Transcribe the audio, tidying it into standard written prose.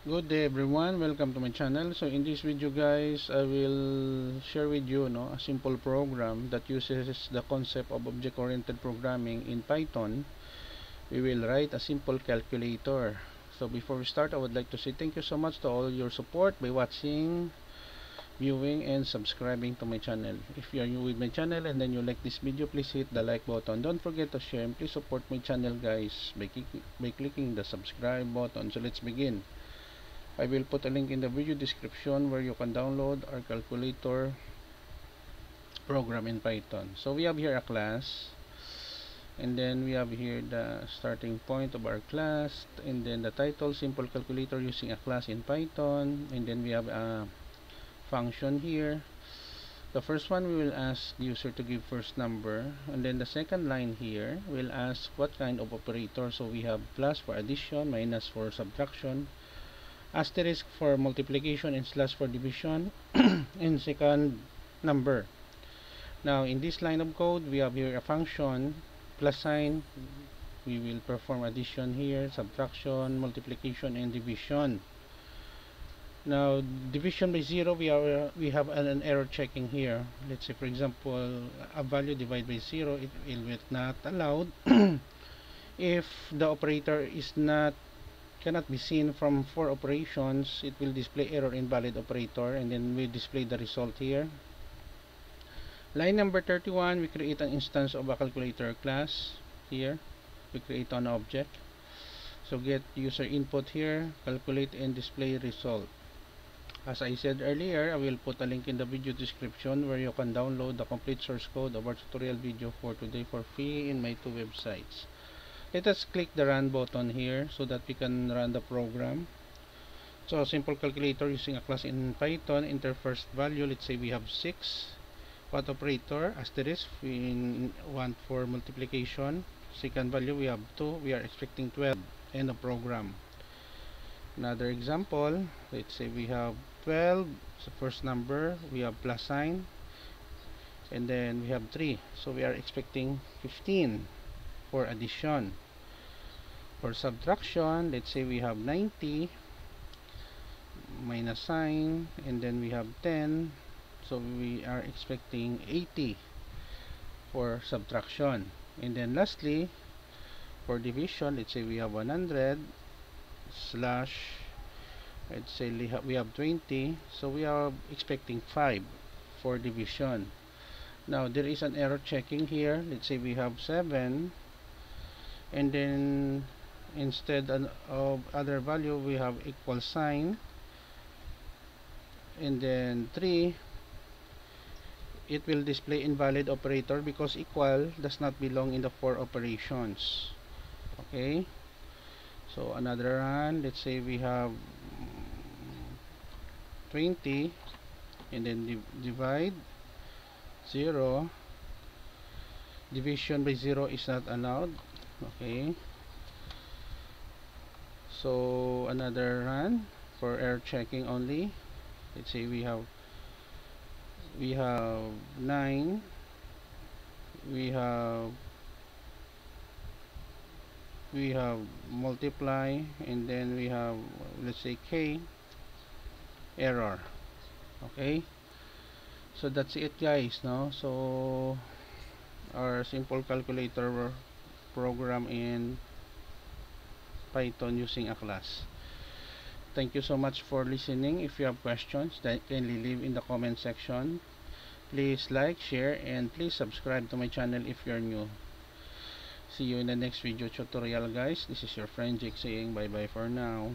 Good day everyone, welcome to my channel. So in this video guys, I will share with you a simple program that uses the concept of object-oriented programming in Python. We will write a simple calculator. So before we start, I would like to say thank you so much to all your support by watching, viewing, and subscribing to my channel. If you are new with my channel and then you like this video, please hit the like button. Don't forget to share and please support my channel guys by clicking the subscribe button. So let's begin. I will put a link in the video description where you can download our calculator program in Python. So we have here a class, and then we have here the starting point of our class, and then the title, simple calculator using a class in Python, and then we have a function here. The first one, we will ask the user to give first number, and then the second line here will ask what kind of operator. So we have plus for addition, minus for subtraction, asterisk for multiplication, and slash for division, and second number. Now in this line of code, we have here a function, plus sign. We will perform addition here, subtraction, multiplication, and division. Now division by 0, we have an error checking here. Let's say for example, a value divided by 0, it will not allowed if the operator is not cannot be seen from 4 operations. It will display error invalid operator, and then we display the result here. Line number 31, we create an instance of a calculator class. Here we create an object, so get user input here, calculate and display result. As I said earlier, I will put a link in the video description where you can download the complete source code of our tutorial video for today for free in my 2 websites. Let us click the run button here so that we can run the program. So simple calculator using a class in Python. Enter first value, let's say we have 6. What operator? Asterisk, we want for multiplication. Second value, we have 2, we are expecting 12. End of program. Another example, let's say we have 12, so first number, we have plus sign, and then we have 3, so we are expecting 15 for addition. For subtraction, let's say we have 90, minus sign, and then we have 10, so we are expecting 80 for subtraction. And then lastly, for division, let's say we have 100 slash, let's say we have 20, so we are expecting 5 for division. Now there is an error checking here. Let's say we have 7, and then instead of other value we have equal sign, and then 3. It will display invalid operator because equal does not belong in the 4 operations. Okay, so another run, let's say we have 20, and then divide 0. Division by 0 is not allowed. Okay, so another run for error checking only. Let's say we have 9, we have multiply, and then we have, let's say, k, error. Okay, so that's it guys. So our simple calculator program in Python using a class. Thank you so much for listening. If you have questions, then kindly leave in the comment section. Please like, share, and please subscribe to my channel if you're new. See you in the next video tutorial guys. This is your friend Jake saying bye bye for now.